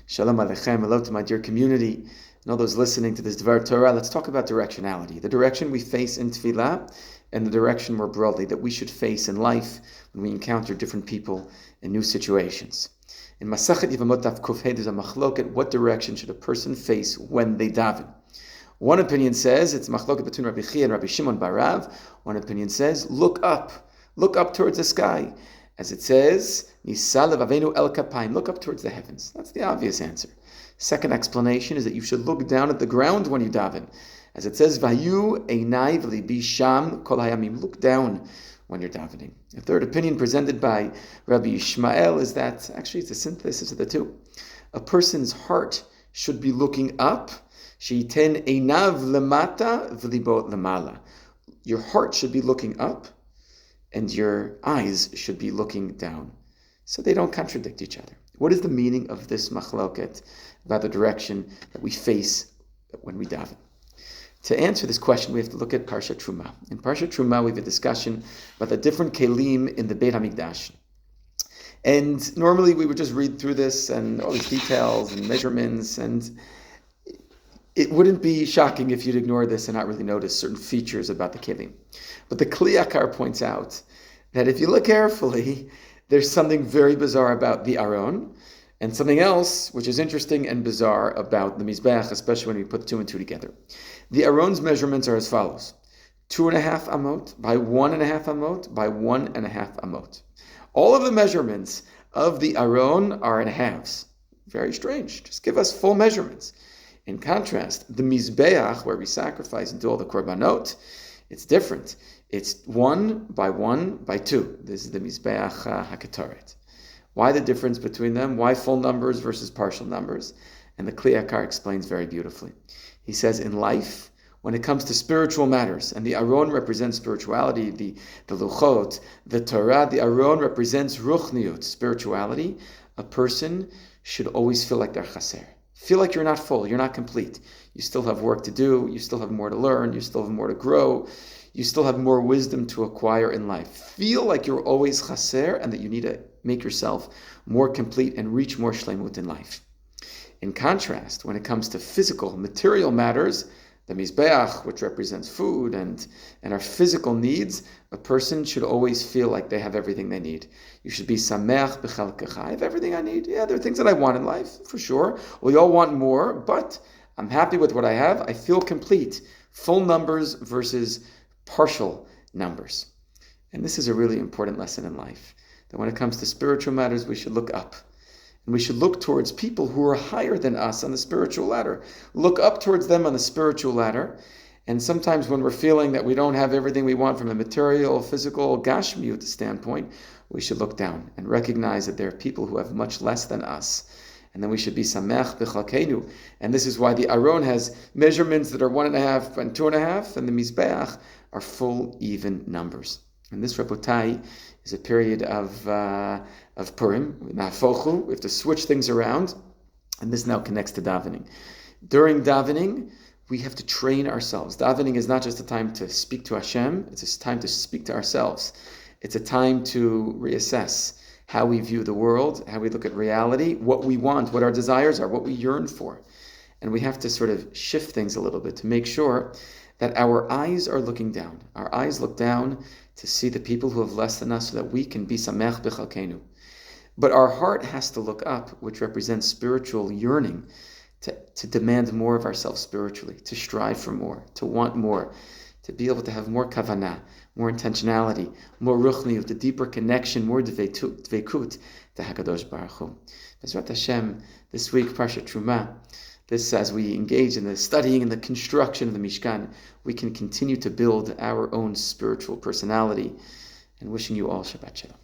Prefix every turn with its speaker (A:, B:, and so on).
A: Shalom Aleichem. Hello to my dear community and all those listening to this Dvar Torah. Let's talk about directionality, the direction we face in Tefillah and the direction more broadly that we should face in life when we encounter different people in new situations. In Masachet Yevamot Daf Kuf Hey, there's a machloket. What direction should a person face when they daven? One opinion says it's machloket between Rabbi Chia and Rabbi Shimon bar Rav. One opinion says look up towards the sky. As it says, Nisa levavenu el kapayim, look up towards the heavens. That's the obvious answer. Second explanation is that you should look down at the ground when you daven. As it says, Vayu einai v'libi sham kol hayamim, look down when you're davening. The third opinion presented by Rabbi Yishmael is that, actually it's a synthesis of the two. A person's heart should be looking up. Sheiten einav lemata v'libo lemala. Your heart should be looking up, and your eyes should be looking down. So they don't contradict each other. What is the meaning of this machloket about the direction that we face when we daven? To answer this question, we have to look at Parsha Terumah. In Parsha Terumah, we have a discussion about the different kelim in the Beit HaMikdash. And normally we would just read through this and all these details and measurements, and it wouldn't be shocking if you'd ignore this and not really notice certain features about the kelim. But the Kli Yakar points out that if you look carefully, there's something very bizarre about the Aron, and something else which is interesting and bizarre about the Mizbeach, especially when we put two and two together. The Aron's measurements are as follows: 2.5 amot by 1.5 amot by 1.5 amot. All of the measurements of the Aron are in halves. Very strange. Just give us full measurements. In contrast, the Mizbeach, where we sacrifice and do all the korbanot, it's different. It's 1 by 1 by 2. This is the Mizbeach HaKetoret. Why the difference between them? Why full numbers versus partial numbers? And the Kli Yakar explains very beautifully. He says, in life, when it comes to spiritual matters, and the Aron represents spirituality, the Luchot, the Torah, the Aron represents Ruchniut, spirituality, a person should always feel like they're chaser. Feel like you're not full, you're not complete. You still have work to do, you still have more to learn, you still have more to grow, you still have more wisdom to acquire in life. Feel like you're always chaser and that you need to make yourself more complete and reach more shleimut in life. In contrast, when it comes to physical, material matters, the Mizbeach, which represents food and our physical needs, a person should always feel like they have everything they need. You should be sameach b'chalkecha. I have everything I need. Yeah, there are things that I want in life, for sure. We all want more, but I'm happy with what I have. I feel complete. Full numbers versus partial numbers. And this is a really important lesson in life, that when it comes to spiritual matters, we should look up. And we should look towards people who are higher than us on the spiritual ladder. Look up towards them on the spiritual ladder. And sometimes when we're feeling that we don't have everything we want from a material, physical, gashmiut standpoint, we should look down and recognize that there are people who have much less than us. And then we should be sameach b'chalkeinu. And this is why the Aron has measurements that are 1.5 and 2.5, and the Mizbeach are full, even numbers. And this, Rabotai, is a period of Purim. We have to switch things around, and this now connects to davening. During davening, we have to train ourselves. Davening is not just a time to speak to Hashem, it's a time to speak to ourselves. It's a time to reassess how we view the world, how we look at reality, what we want, what our desires are, what we yearn for. And we have to sort of shift things a little bit to make sure that our eyes are looking down. Our eyes look down to see the people who have less than us so that we can be sameach b'chalkeinu. But our heart has to look up, which represents spiritual yearning, to demand more of ourselves spiritually, to strive for more, to want more, to be able to have more kavanah, more intentionality, more ruchniut, a deeper connection, more dveikut to HaKadosh Baruch Hu. Bezrat Hashem, this week, Parsha Terumah, this, as we engage in the studying and the construction of the Mishkan, we can continue to build our own spiritual personality. And wishing you all Shabbat Shalom.